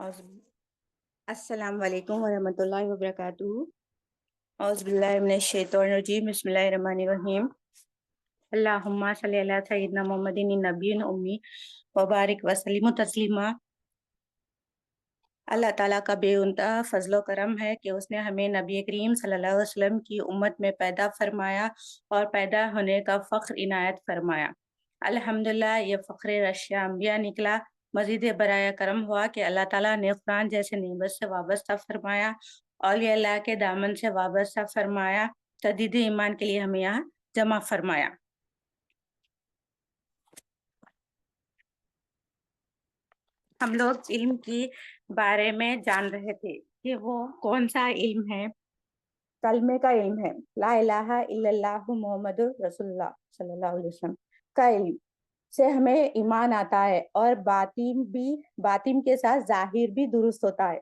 السلام علیکم ورحمۃ اللہ وبرکاتہ۔ اعوذ باللہ من الشیطان الرجیم، بسم اللہ الرحمن الرحیم۔ اللہم صلی علی سیدنا محمد النبی الامی وبارک وسلم تسلیما۔ اللہ تعالیٰ کا بے انتہا فضل و کرم ہے کہ اس نے ہمیں نبی کریم صلی اللہ علیہ وسلم کی امت میں پیدا فرمایا اور پیدا ہونے کا فخر عنایت فرمایا۔ الحمدللہ یہ فخر رشیا انبیاء نکلا۔ مزید برائے کرم ہوا کہ اللہ تعالیٰ نے قرآن جیسے نعمت سے وابستہ فرمایا، اولیاء اللہ کے دامن سے وابستہ فرمایا، تجدید ایمان کے لیے ہمیں یہاں جمع فرمایا۔ ہم لوگ علم کی بارے میں جان رہے تھے کہ وہ کون سا علم ہے؟ کلمے کا علم ہے، لا الہ الا اللہ محمد رسول اللہ صلی اللہ علیہ وسلم کا علم سے ہمیں ایمان آتا ہے، اور باطن کے ساتھ ظاہر بھی درست ہوتا ہے،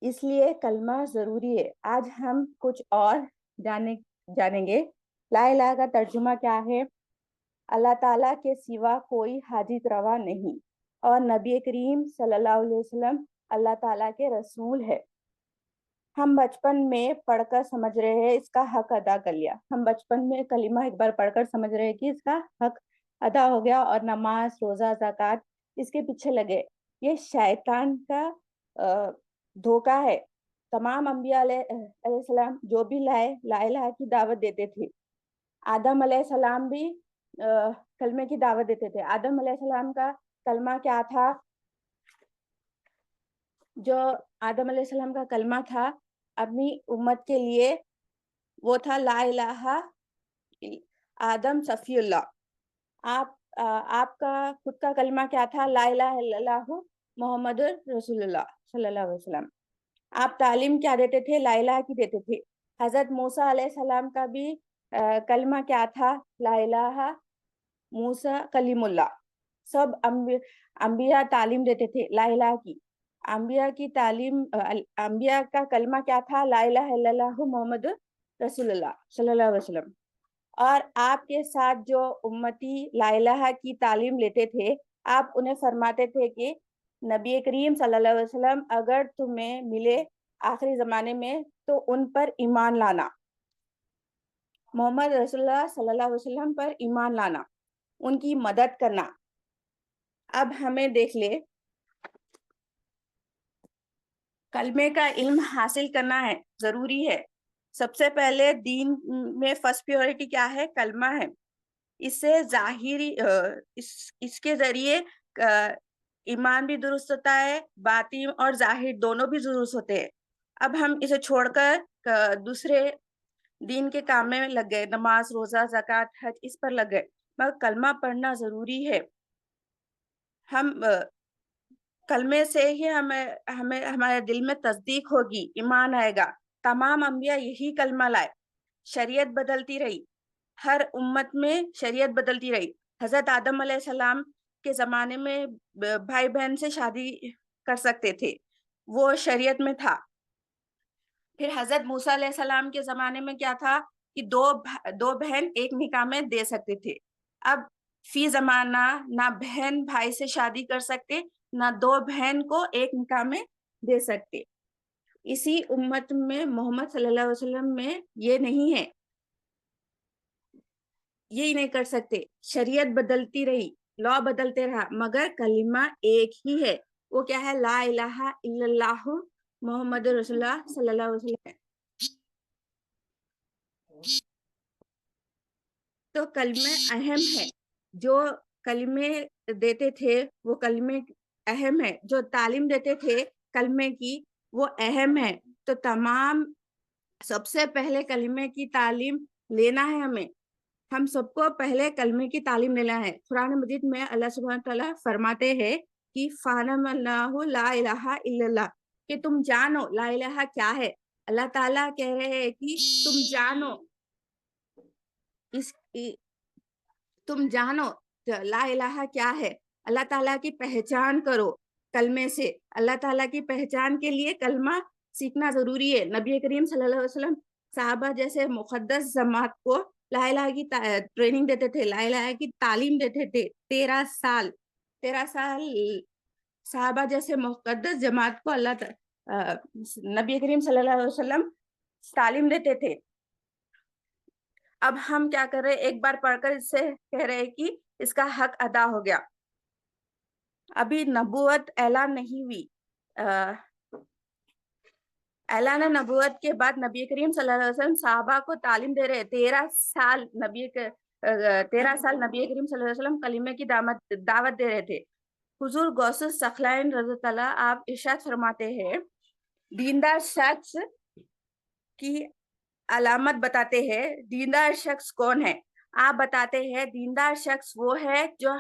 اس لیے کلمہ ضروری ہے۔ آج ہم کچھ اور جانیں گے۔ لا الہ کا ترجمہ کیا ہے؟ اللہ تعالیٰ کے سوا کوئی حاجت روا نہیں، اور نبی کریم صلی اللہ علیہ وسلم اللہ تعالیٰ کے رسول ہے۔ ہم بچپن میں پڑھ کر سمجھ رہے ہیں اس کا حق ادا کر لیا۔ ہم بچپن میں کلمہ ایک بار پڑھ کر سمجھ رہے ہیں کہ اس کا حق ادا ہو گیا، اور نماز، روزہ، زکوٰۃ اس کے پیچھے لگے۔ یہ شیطان کا دھوکہ ہے۔ تمام انبیاء علیہ السلام جو بھی لا الہ کی دعوت دیتے تھے، آدم علیہ السلام بھی کلمے کی دعوت دیتے تھے۔ آدم علیہ السلام کا کلمہ کیا تھا؟ جو آدم علیہ السلام کا کلمہ تھا اپنی امت کے لیے، وہ تھا لا الہ آدم صفی اللہ۔ آپ کا خود کا کلمہ کیا تھا؟ لا الہ الا اللہ محمد رسول اللہ صلی اللہ علیہ وسلم۔ آپ تعلیم کیا دیتے تھے؟ لا الہ کی دیتے تھے۔ حضرت موسیٰ علیہ السلام کا بھی کلمہ کیا تھا؟ لا الہ موسیٰ کلیم اللہ۔ سب انبیاء تعلیم دیتے تھے لا الہ کی۔ انبیاء کا کلمہ کیا تھا؟ لا الہ الا اللہ محمد رسول اللہ صلی اللہ علیہ وسلم۔ اور آپ کے ساتھ جو امتی لا الہ کی تعلیم لیتے تھے، آپ انہیں فرماتے تھے کہ نبی کریم صلی اللہ علیہ وسلم اگر تمہیں ملے آخری زمانے میں تو ان پر ایمان لانا، محمد رسول اللہ صلی اللہ علیہ وسلم پر ایمان لانا، ان کی مدد کرنا۔ اب ہمیں دیکھ لے، کلمے کا علم حاصل کرنا ہے، ضروری ہے۔ سب سے پہلے دین میں فرسٹ پیورٹی کیا ہے؟ کلمہ ہے۔ اس سے ظاہری اس کے ذریعے ایمان بھی درست ہوتا ہے، باطن اور ظاہر دونوں بھی درست ہوتے ہیں۔ اب ہم اسے چھوڑ کر دوسرے دین کے کام میں لگ گئے، نماز، روزہ، زکوٰۃ، حج، اس پر لگ گئے، مگر کلمہ پڑھنا ضروری ہے۔ ہم کلمے سے ہی ہمیں ہمارے دل میں تصدیق ہوگی، ایمان آئے گا۔ تمام انبیاء یہی کلمہ لائے، شریعت بدلتی رہی، ہر امت میں شریعت بدلتی رہی۔ حضرت آدم علیہ السلام کے زمانے میں بھائی بہن سے شادی کر سکتے تھے، وہ شریعت میں تھا۔ پھر حضرت موسیٰ علیہ السلام کے زمانے میں کیا تھا کہ دو بہن ایک نکاح میں دے سکتے تھے۔ اب فی زمانہ نہ بہن بھائی سے شادی کر سکتے، نہ دو بہن کو ایک نکاح میں دے سکتے۔ اسی امت میں محمد صلی اللہ علیہ وسلم میں یہ نہیں ہے، یہی نہیں کر سکتے۔ شریعت بدلتی رہی، لا بدلتے رہا، مگر کلمہ ایک ہی ہے۔ وہ کیا ہے؟ لا الہ الا اللہ محمد رسول اللہ صلی اللہ علیہ وسلم۔ تو کلمہ اہم ہے، جو کلمے دیتے تھے وہ کلمے اہم ہے، جو تعلیم دیتے تھے کلمے کی وہ اہم ہے۔ تو سب سے پہلے کلمے کی تعلیم لینا ہے ہمیں۔ ہم سب کو پہلے کلمے کی تعلیم لینا ہے۔ قرآن مجید میں اللہ سبحانہ تعالیٰ فرماتے ہیں کہ فَعَلَمَ اللَّهُ لَا إِلَٰهَ إِلَّا اللَّهُ، کہ تم جانو لا الہ کیا ہے۔ اللہ تعالیٰ کہہ رہے ہیں کہ تم جانو لا الہ کیا ہے، اللہ تعالیٰ کی پہچان کرو کلمے سے۔ اللہ تعالیٰ کی پہچان کے لیے کلمہ سیکھنا ضروری ہے۔ نبی کریم صلی اللہ علیہ وسلم صحابہ جیسے مقدس جماعت کو لا الہ کی ٹریننگ دیتے تھے، لا الہ کی تعلیم دیتے تھے۔ 13 سال صحابہ جیسے مقدس جماعت کو نبی کریم صلی اللہ علیہ وسلم تعلیم دیتے تھے. اب ہم کیا کر رہے, ایک بار پڑھ کر اس سے کہہ رہے کہ اس کا حق ادا ہو گیا. ابھی نبوت اعلان نہیں ہوئی. اعلان نبوت کے بعد نبی کریم صلی اللہ علیہ وسلم صحابہ کو تعلیم دے رہے. 13 سال نبی کریم صلی اللہ علیہ وسلم کلمے کی دعوت دے رہے تھے. حضور غوث الثقلین رضی اللہ آپ ارشاد فرماتے ہیں, دیندار شخص کی علامت بتاتے ہیں. دیندار شخص کون ہے؟ آپ بتاتے ہیں دیندار شخص وہ ہے جو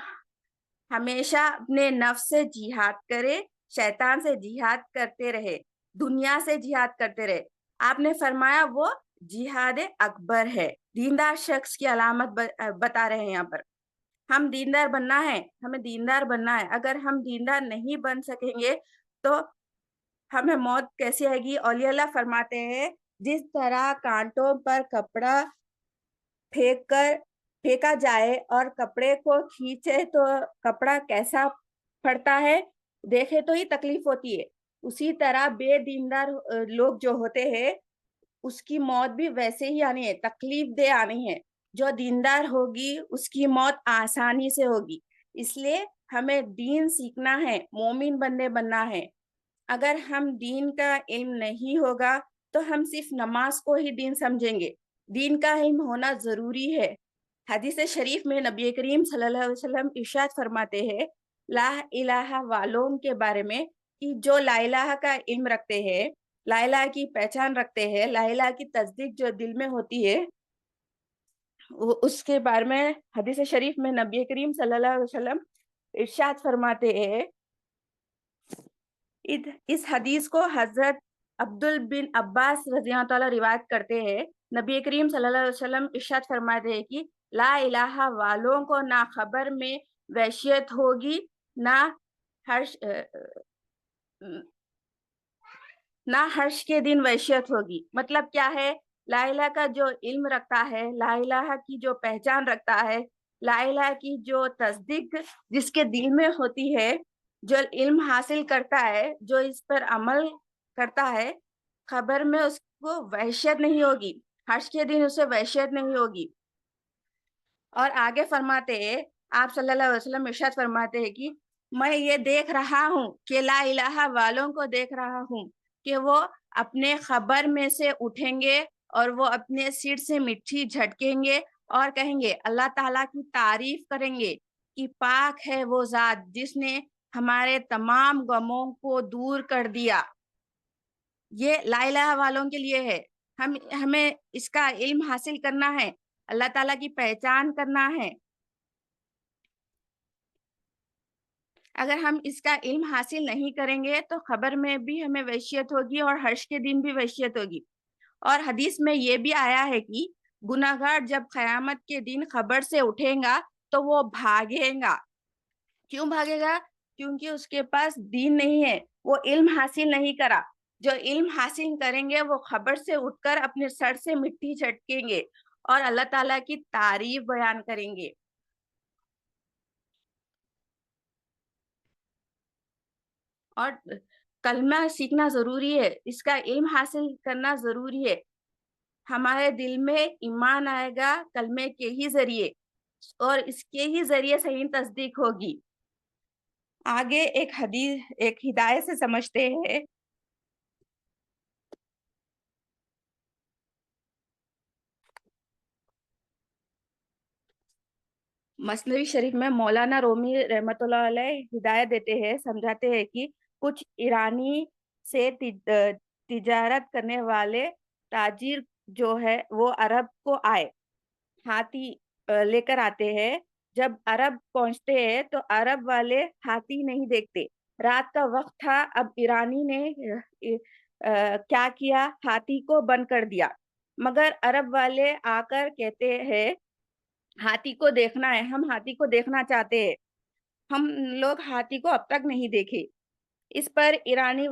ہمیشہ اپنے نفس سے جہاد کرے, شیطان سے جہاد کرتے رہے, دنیا سے جہاد کرتے رہے. آپ نے فرمایا وہ جہاد اکبر ہے. دیندار شخص کی علامت بتا رہے ہیں یہاں پر. ہم دیندار بننا ہے, ہمیں دیندار بننا ہے. اگر ہم دیندار نہیں بن سکیں گے تو ہمیں موت کیسی آئے گی؟ اولیاء اللہ فرماتے ہیں جس طرح کانٹوں پر کپڑا پھینکا جائے اور کپڑے کو کھینچے تو کپڑا کیسا پھٹتا ہے, دیکھے تو ہی تکلیف ہوتی ہے, اسی طرح بے دیندار لوگ جو ہوتے ہیں اس کی موت بھی ویسے ہی آنی ہے, تکلیف دہ آنی ہے. جو دیندار ہوگی اس کی موت آسانی سے ہوگی. اس لیے ہمیں دین سیکھنا ہے, مومن بننا ہے. اگر ہم دین کا علم نہیں ہوگا تو ہم صرف نماز کو ہی دین سمجھیں گے. دین کا علم ہونا ضروری ہے. حدیث شریف میں نبی کریم صلی اللہ علیہ وسلم ارشاد فرماتے ہیں لا الہ والوں کے بارے میں کہ جو لا الہ کا علم رکھتے ہیں, لا الہ کی پہچان رکھتے ہیں, لا الہ کی تصدیق جو دل میں ہوتی ہے, اس کے بارے میں حدیث شریف میں نبی کریم صلی اللہ علیہ وسلم ارشاد فرماتے ہیں. اس حدیث کو حضرت عبدال بن عباس رضی اللہ تعالیٰ روایت کرتے ہیں. نبی کریم صلی اللہ علیہ وسلم ارشاد فرماتے ہیں کہ لا الہ والوں کو نہ خبر میں وحشیت ہوگی نہ حرش کے دن وحشیت ہوگی. مطلب کیا ہے؟ لا الہ کا جو علم رکھتا ہے, لا الہ کی جو پہچان رکھتا ہے, لا الہ کی جو تصدیق جس کے دل میں ہوتی ہے, جو علم حاصل کرتا ہے, جو اس پر عمل کرتا ہے, خبر میں اس کو وحشت نہیں ہوگی, حرش کے دن اسے وحشت نہیں ہوگی. اور آگے فرماتے ہیں آپ صلی اللہ علیہ وسلم ارشاد فرماتے ہیں کہ میں یہ دیکھ رہا ہوں کہ لا الہ والوں کو دیکھ رہا ہوں کہ وہ اپنے خبر میں سے اٹھیں گے اور وہ اپنے سر سے مٹی جھٹکیں گے اور کہیں گے, اللہ تعالیٰ کی تعریف کریں گے کہ پاک ہے وہ ذات جس نے ہمارے تمام غموں کو دور کر دیا. یہ لا الہ والوں کے لیے ہے. ہمیں اس کا علم حاصل کرنا ہے, اللہ تعالیٰ کی پہچان کرنا ہے. اگر ہم اس کا علم حاصل نہیں کریں گے تو خبر میں بھی ہمیں وحشیت ہوگی اور حرش کے دن بھی وحشیت ہوگی. اور حدیث میں یہ بھی آیا ہے کہ گناہگار جب قیامت کے دن خبر سے اٹھیں گا تو وہ بھاگے گا. کیوں بھاگے گا؟ کیونکہ اس کے پاس دین نہیں ہے, وہ علم حاصل نہیں کرا. جو علم حاصل کریں گے وہ خبر سے اٹھ کر اپنے سر سے مٹی جھٹکیں گے اور اللہ تعالیٰ کی تعریف بیان کریں گے. اور کلمہ سیکھنا ضروری ہے, اس کا علم حاصل کرنا ضروری ہے. ہمارے دل میں ایمان آئے گا کلمے کے ہی ذریعے, اور اس کے ہی ذریعے صحیح تصدیق ہوگی. آگے ایک ہدایت سے سمجھتے ہیں. مثنوی شریف میں مولانا رومی رحمۃ اللہ علیہ ہدایت دیتے ہیں, سمجھاتے ہیں کہ کچھ ایرانی سے تجارت کرنے والے تاجر جو ہے وہ عرب کو آئے, ہاتھی لے کر آتے ہیں. جب عرب پہنچتے ہیں تو عرب والے ہاتھی نہیں دیکھتے. رات کا وقت تھا. اب ایرانی نے کیا کیا, ہاتھی کو بند کر دیا. مگر عرب والے آ کر کہتے ہیں ہاتھی کو دیکھنا ہے, ہم ہاتھی کو دیکھنا چاہتے ہیں, ہم لوگ ہاتھی کو اب تک نہیں دیکھے. اس پر ایرانی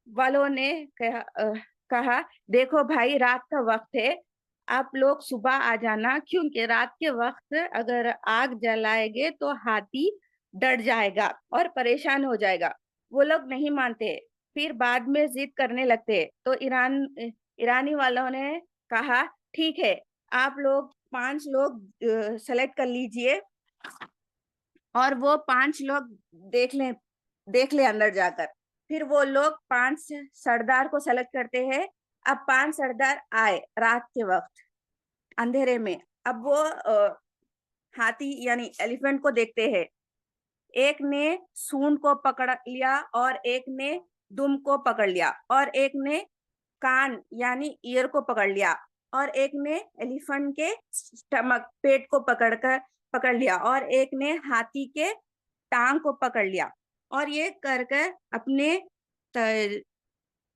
والوں نے کہا دیکھو بھائی رات کا وقت ہے, آپ لوگ صبح آ جانا, کیونکہ رات کے وقت اگر آگ جلائے گے تو ہاتھی ڈر جائے گا اور پریشان ہو جائے گا. وہ لوگ نہیں مانتے, پھر بعد میں ضد کرنے لگتے. تو ایرانی والوں نے کہا ٹھیک ہے, آپ لوگ 5 لوگ سلیکٹ کر لیجئے, اور وہ 5 لوگ دیکھ لیں اندر جا کر. پھر وہ لوگ 5 سردار کو سلیکٹ کرتے ہیں. اب 5 سردار آئے رات کے وقت اندھیرے میں. اب وہ ہاتھی یعنی ایلیفنٹ کو دیکھتے ہیں. ایک نے سونڈ کو پکڑ لیا, اور ایک نے دم کو پکڑ لیا, اور ایک نے کان یعنی ایئر کو پکڑ لیا, اور ایک نے ایلیفنٹ کے سٹمک پیٹ کو پکڑ لیا, اور ایک نے ہاتھی کے ٹانگ کو پکڑ لیا. اور یہ کر اپنے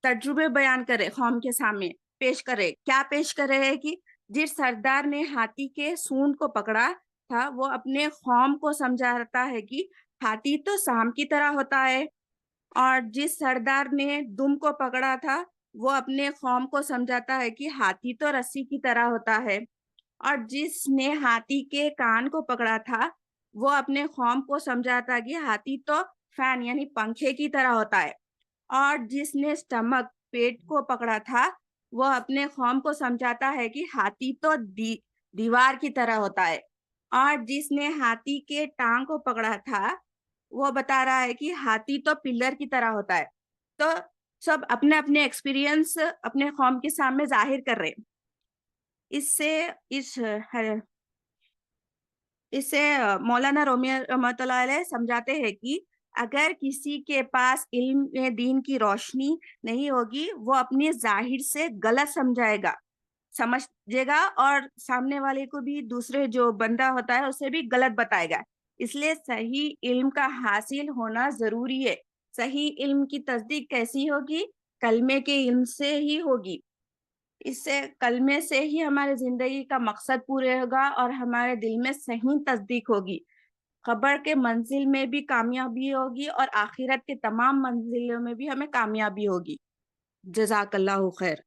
تجربے بیان کرے, قوم کے سامنے پیش کرے. کیا پیش کرے ہے کہ جس سردار نے ہاتھی کے سونڈ کو پکڑا تھا وہ اپنے قوم کو سمجھاتا ہے کہ ہاتھی تو سام کی طرح ہوتا ہے, اور جس سردار نے دم کو پکڑا تھا وہ اپنے قوم کو سمجھاتا ہے کہ ہاتھی تو رسی کی طرح ہوتا ہے, اور جس نے ہاتھی کے کان کو پکڑا تھا وہ اپنے قوم کو سمجھاتا ہے کہ ہاتھی تو فین یعنی پنکھے کی طرح ہوتا ہے, اور جس نے سٹمک پیٹ کو پکڑا تھا وہ اپنے قوم کو سمجھاتا ہے کہ ہاتھی تو دیوار کی طرح ہوتا ہے, اور جس نے ہاتھی کے ٹانگ کو پکڑا تھا وہ بتا رہا ہے کہ ہاتھی تو پلر کی طرح ہوتا ہے. تو سب اپنے اپنے ایکسپیرینس اپنے قوم کے سامنے ظاہر کر رہے. اس سے مولانا رومی رحمۃ اللہ علیہ سمجھاتے ہیں کہ اگر کسی کے پاس علم دین کی روشنی نہیں ہوگی وہ اپنی ظاہر سے غلط سمجھے گا, اور سامنے والے کو بھی دوسرے جو بندہ ہوتا ہے اسے بھی غلط بتائے گا. اس لیے صحیح علم کا حاصل ہونا ضروری ہے. صحیح علم کی تصدیق کیسی ہوگی؟ کلمے کے علم سے ہی ہوگی. اس سے کلمے سے ہی ہمارے زندگی کا مقصد پورے ہوگا اور ہمارے دل میں صحیح تصدیق ہوگی. قبر کے منزل میں بھی کامیابی ہوگی اور آخرت کے تمام منزلوں میں بھی ہمیں کامیابی ہوگی. جزاک اللہ خیر.